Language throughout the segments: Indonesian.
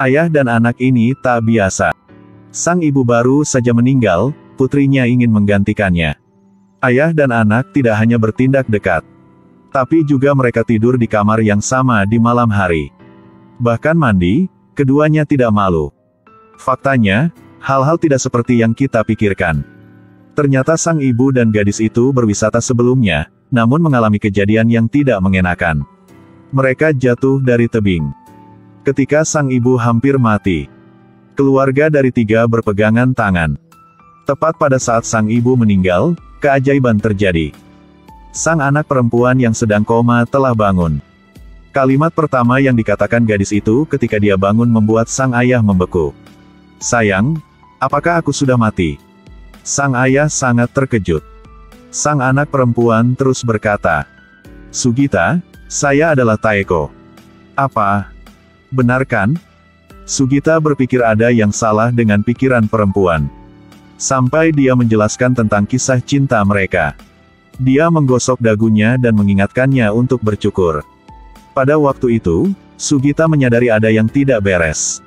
Ayah dan anak ini tak biasa. Sang ibu baru saja meninggal, putrinya ingin menggantikannya. Ayah dan anak tidak hanya bertindak dekat, tapi juga mereka tidur di kamar yang sama di malam hari. Bahkan mandi, keduanya tidak malu. Faktanya, hal-hal tidak seperti yang kita pikirkan. Ternyata sang ibu dan gadis itu berwisata sebelumnya, namun mengalami kejadian yang tidak mengenakan. Mereka jatuh dari tebing. Ketika sang ibu hampir mati, keluarga dari tiga berpegangan tangan. Tepat pada saat sang ibu meninggal, keajaiban terjadi. Sang anak perempuan yang sedang koma telah bangun. Kalimat pertama yang dikatakan gadis itu ketika dia bangun membuat sang ayah membeku. "Sayang, apakah aku sudah mati?" Sang ayah sangat terkejut. Sang anak perempuan terus berkata, "Sugita, saya adalah Taeko." "Apa? Benar kan?" Sugita berpikir ada yang salah dengan pikiran perempuan. Sampai dia menjelaskan tentang kisah cinta mereka. Dia menggosok dagunya dan mengingatkannya untuk bercukur. Pada waktu itu, Sugita menyadari ada yang tidak beres.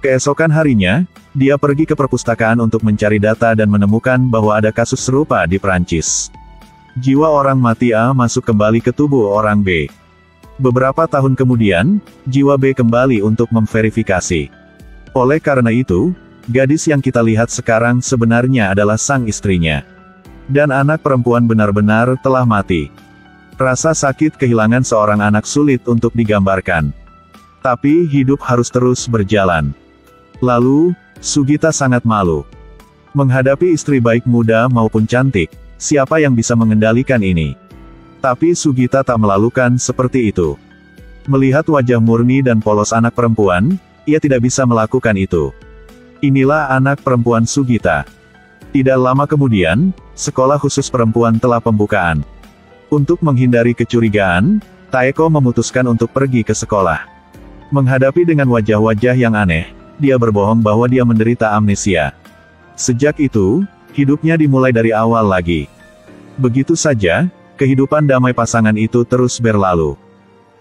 Keesokan harinya, dia pergi ke perpustakaan untuk mencari data dan menemukan bahwa ada kasus serupa di Prancis. Jiwa orang mati A masuk kembali ke tubuh orang B. Beberapa tahun kemudian, jiwa B kembali untuk memverifikasi. Oleh karena itu, gadis yang kita lihat sekarang sebenarnya adalah sang istrinya. Dan anak perempuan benar-benar telah mati. Rasa sakit kehilangan seorang anak sulit untuk digambarkan. Tapi hidup harus terus berjalan. Lalu, Sugita sangat malu. Menghadapi istri baik muda maupun cantik, siapa yang bisa mengendalikan ini? Tapi Sugita tak melakukan seperti itu. Melihat wajah murni dan polos anak perempuan, ia tidak bisa melakukan itu. Inilah anak perempuan Sugita. Tidak lama kemudian, sekolah khusus perempuan telah pembukaan. Untuk menghindari kecurigaan, Taeko memutuskan untuk pergi ke sekolah. Menghadapi dengan wajah-wajah yang aneh, dia berbohong bahwa dia menderita amnesia. Sejak itu, hidupnya dimulai dari awal lagi. Begitu saja, kehidupan damai pasangan itu terus berlalu.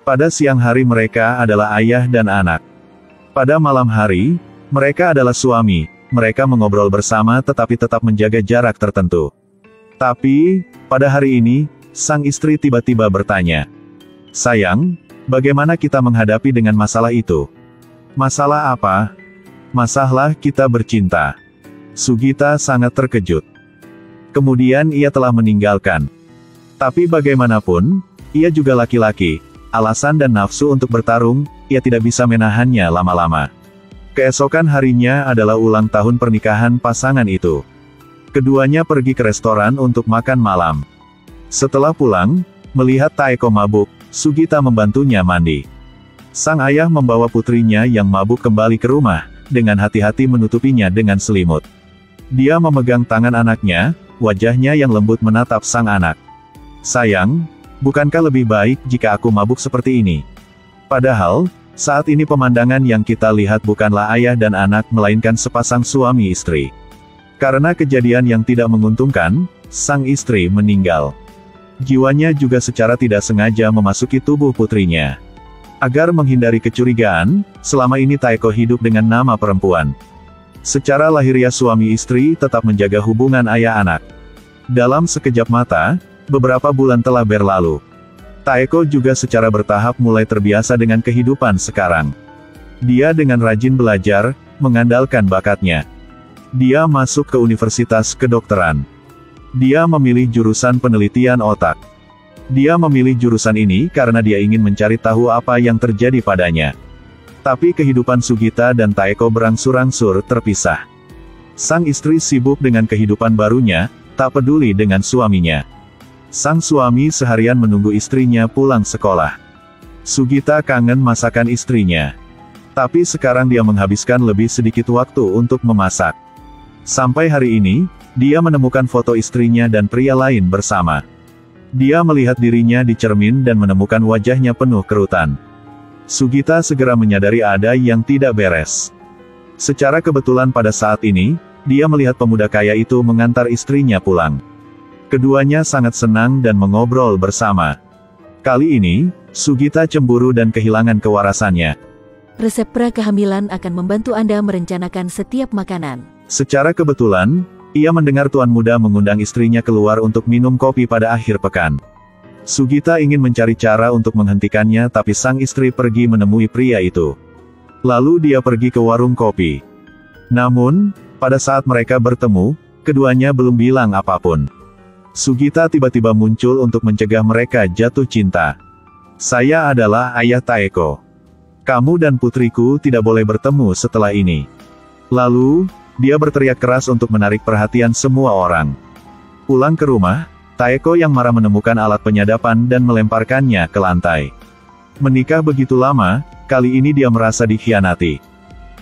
Pada siang hari mereka adalah ayah dan anak. Pada malam hari, mereka adalah suami. Mereka mengobrol bersama tetapi tetap menjaga jarak tertentu. Tapi, pada hari ini, sang istri tiba-tiba bertanya, "Sayang, bagaimana kita menghadapi dengan masalah itu?" "Masalah apa?" "Masalah kita bercinta." Sugita sangat terkejut. Kemudian ia telah meninggalkan. Tapi bagaimanapun, ia juga laki-laki. Alasan dan nafsu untuk bertarung, ia tidak bisa menahannya lama-lama. Keesokan harinya adalah ulang tahun pernikahan pasangan itu. Keduanya pergi ke restoran untuk makan malam. Setelah pulang, melihat Taeko mabuk, Sugita membantunya mandi. Sang ayah membawa putrinya yang mabuk kembali ke rumah, dengan hati-hati menutupinya dengan selimut. Dia memegang tangan anaknya, wajahnya yang lembut menatap sang anak. "Sayang, bukankah lebih baik jika aku mabuk seperti ini? Padahal, saat ini pemandangan yang kita lihat bukanlah ayah dan anak melainkan sepasang suami istri." Karena kejadian yang tidak menguntungkan, sang istri meninggal. Jiwanya juga secara tidak sengaja memasuki tubuh putrinya. Agar menghindari kecurigaan, selama ini Taeko hidup dengan nama perempuan. Secara lahiriah suami istri tetap menjaga hubungan ayah anak. Dalam sekejap mata, beberapa bulan telah berlalu. Taeko juga secara bertahap mulai terbiasa dengan kehidupan sekarang. Dia dengan rajin belajar, mengandalkan bakatnya. Dia masuk ke Universitas Kedokteran. Dia memilih jurusan penelitian otak. Dia memilih jurusan ini karena dia ingin mencari tahu apa yang terjadi padanya. Tapi kehidupan Sugita dan Taeko berangsur-angsur terpisah. Sang istri sibuk dengan kehidupan barunya, tak peduli dengan suaminya. Sang suami seharian menunggu istrinya pulang sekolah. Sugita kangen masakan istrinya. Tapi sekarang dia menghabiskan lebih sedikit waktu untuk memasak. Sampai hari ini, dia menemukan foto istrinya dan pria lain bersama. Dia melihat dirinya di cermin dan menemukan wajahnya penuh kerutan. Sugita segera menyadari ada yang tidak beres. Secara kebetulan pada saat ini, dia melihat pemuda kaya itu mengantar istrinya pulang. Keduanya sangat senang dan mengobrol bersama. Kali ini, Sugita cemburu dan kehilangan kewarasannya. Resep pra-kehamilan akan membantu Anda merencanakan setiap makanan. Secara kebetulan, ia mendengar tuan muda mengundang istrinya keluar untuk minum kopi pada akhir pekan. Sugita ingin mencari cara untuk menghentikannya, tapi sang istri pergi menemui pria itu. Lalu dia pergi ke warung kopi. Namun, pada saat mereka bertemu, keduanya belum bilang apapun. Sugita tiba-tiba muncul untuk mencegah mereka jatuh cinta. "Saya adalah ayah Taeko. Kamu dan putriku tidak boleh bertemu setelah ini." Lalu, dia berteriak keras untuk menarik perhatian semua orang. Pulang ke rumah, Taeko yang marah menemukan alat penyadapan dan melemparkannya ke lantai. Menikah begitu lama, kali ini dia merasa dikhianati.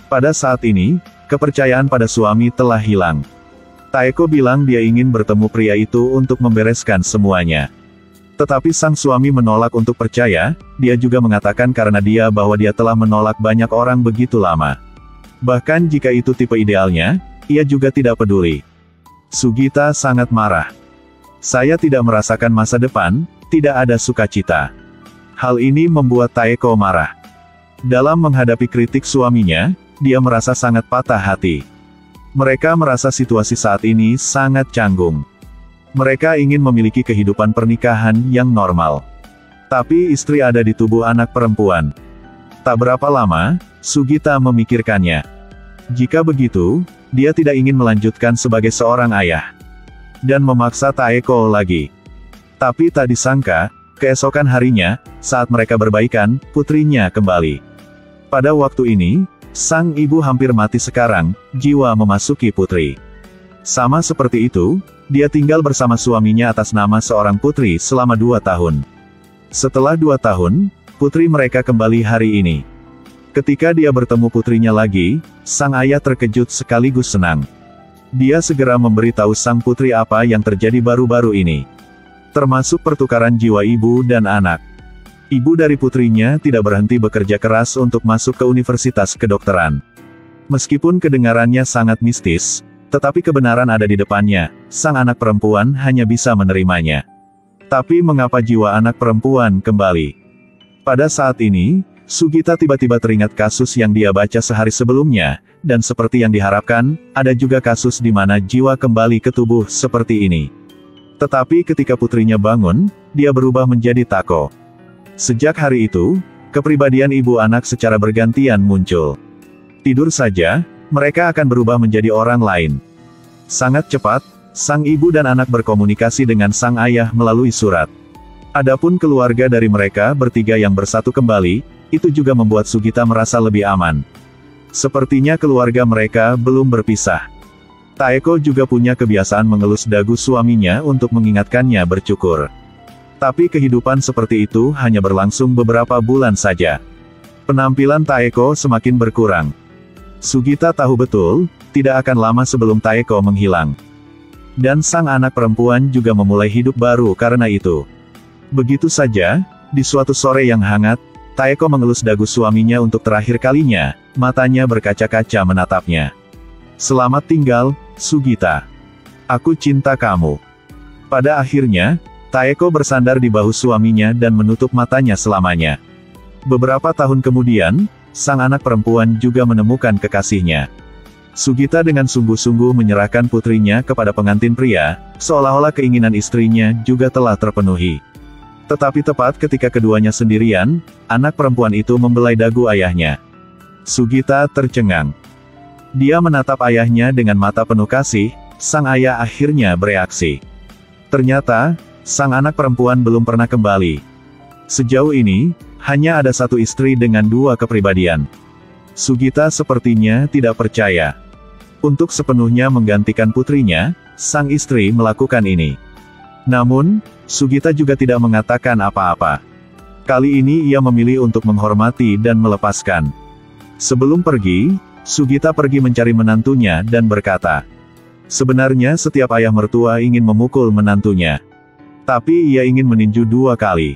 Pada saat ini, kepercayaan pada suami telah hilang. Taeko bilang dia ingin bertemu pria itu untuk membereskan semuanya. Tetapi sang suami menolak untuk percaya, dia juga mengatakan karena bahwa dia telah menolak banyak orang begitu lama. Bahkan jika itu tipe idealnya, ia juga tidak peduli. Sugita sangat marah. "Saya tidak merasakan masa depan, tidak ada sukacita." Hal ini membuat Taeko marah. Dalam menghadapi kritik suaminya, dia merasa sangat patah hati. Mereka merasa situasi saat ini sangat canggung. Mereka ingin memiliki kehidupan pernikahan yang normal. Tapi istri ada di tubuh anak perempuan. Tak berapa lama, Sugita memikirkannya. Jika begitu, dia tidak ingin melanjutkan sebagai seorang ayah. Dan memaksa Taeko lagi. Tapi tak disangka, keesokan harinya, saat mereka berbaikan, putrinya kembali. Pada waktu ini, sang ibu hampir mati sekarang, jiwa memasuki putri. Sama seperti itu, dia tinggal bersama suaminya atas nama seorang putri selama 2 tahun. Setelah 2 tahun, putri mereka kembali hari ini. Ketika dia bertemu putrinya lagi, sang ayah terkejut sekaligus senang. Dia segera memberitahu sang putri apa yang terjadi baru-baru ini. Termasuk pertukaran jiwa ibu dan anak. Ibu dari putrinya tidak berhenti bekerja keras untuk masuk ke universitas kedokteran. Meskipun kedengarannya sangat mistis, tetapi kebenaran ada di depannya, sang anak perempuan hanya bisa menerimanya. Tapi mengapa jiwa anak perempuan kembali? Pada saat ini, Sugita tiba-tiba teringat kasus yang dia baca sehari sebelumnya, dan seperti yang diharapkan, ada juga kasus di mana jiwa kembali ke tubuh seperti ini. Tetapi ketika putrinya bangun, dia berubah menjadi Tako. Sejak hari itu, kepribadian ibu anak secara bergantian muncul. Tidur saja, mereka akan berubah menjadi orang lain. Sangat cepat, sang ibu dan anak berkomunikasi dengan sang ayah melalui surat. Adapun keluarga dari mereka bertiga yang bersatu kembali, itu juga membuat Sugita merasa lebih aman. Sepertinya keluarga mereka belum berpisah. Taeko juga punya kebiasaan mengelus dagu suaminya untuk mengingatkannya bercukur. Tapi kehidupan seperti itu hanya berlangsung beberapa bulan saja. Penampilan Taeko semakin berkurang. Sugita tahu betul, tidak akan lama sebelum Taeko menghilang. Dan sang anak perempuan juga memulai hidup baru karena itu. Begitu saja, di suatu sore yang hangat, Taeko mengelus dagu suaminya untuk terakhir kalinya, matanya berkaca-kaca menatapnya. "Selamat tinggal, Sugita. Aku cinta kamu." Pada akhirnya, Taeko bersandar di bahu suaminya dan menutup matanya selamanya. Beberapa tahun kemudian, sang anak perempuan juga menemukan kekasihnya. Sugita dengan sungguh-sungguh menyerahkan putrinya kepada pengantin pria, seolah-olah keinginan istrinya juga telah terpenuhi. Tetapi tepat ketika keduanya sendirian, anak perempuan itu membelai dagu ayahnya. Sugita tercengang. Dia menatap ayahnya dengan mata penuh kasih, sang ayah akhirnya bereaksi. Ternyata, sang anak perempuan belum pernah kembali. Sejauh ini, hanya ada satu istri dengan 2 kepribadian. Sugita sepertinya tidak percaya. Untuk sepenuhnya menggantikan putrinya, sang istri melakukan ini. Namun, Sugita juga tidak mengatakan apa-apa. Kali ini ia memilih untuk menghormati dan melepaskan. Sebelum pergi, Sugita pergi mencari menantunya dan berkata, "Sebenarnya setiap ayah mertua ingin memukul menantunya. Tapi ia ingin meninju 2 kali.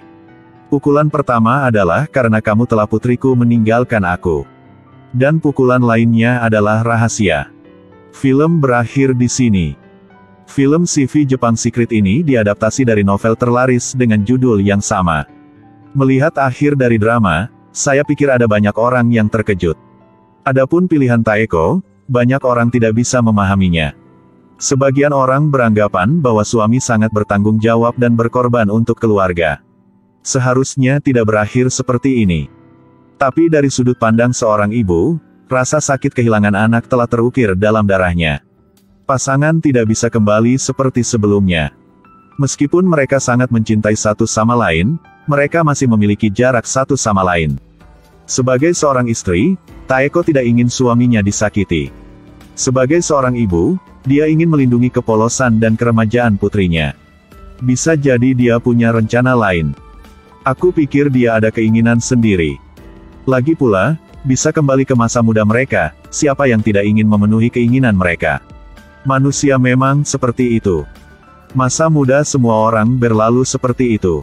Pukulan pertama adalah karena kamu telah putriku meninggalkan aku. Dan pukulan lainnya adalah rahasia." Film berakhir di sini. Film CV Jepang Secret ini diadaptasi dari novel terlaris dengan judul yang sama. Melihat akhir dari drama, Saya pikir ada banyak orang yang terkejut. Adapun pilihan Taeko, banyak orang tidak bisa memahaminya. Sebagian orang beranggapan bahwa suami sangat bertanggung jawab dan berkorban untuk keluarga. Seharusnya tidak berakhir seperti ini. Tapi dari sudut pandang seorang ibu, rasa sakit kehilangan anak telah terukir dalam darahnya. Pasangan tidak bisa kembali seperti sebelumnya. Meskipun mereka sangat mencintai satu sama lain, mereka masih memiliki jarak satu sama lain. Sebagai seorang istri, Taeko tidak ingin suaminya disakiti. Sebagai seorang ibu, dia ingin melindungi kepolosan dan keremajaan putrinya. Bisa jadi dia punya rencana lain. Aku pikir dia ada keinginan sendiri. Lagi pula, bisa kembali ke masa muda mereka, siapa yang tidak ingin memenuhi keinginan mereka. Manusia memang seperti itu. Masa muda semua orang berlalu seperti itu.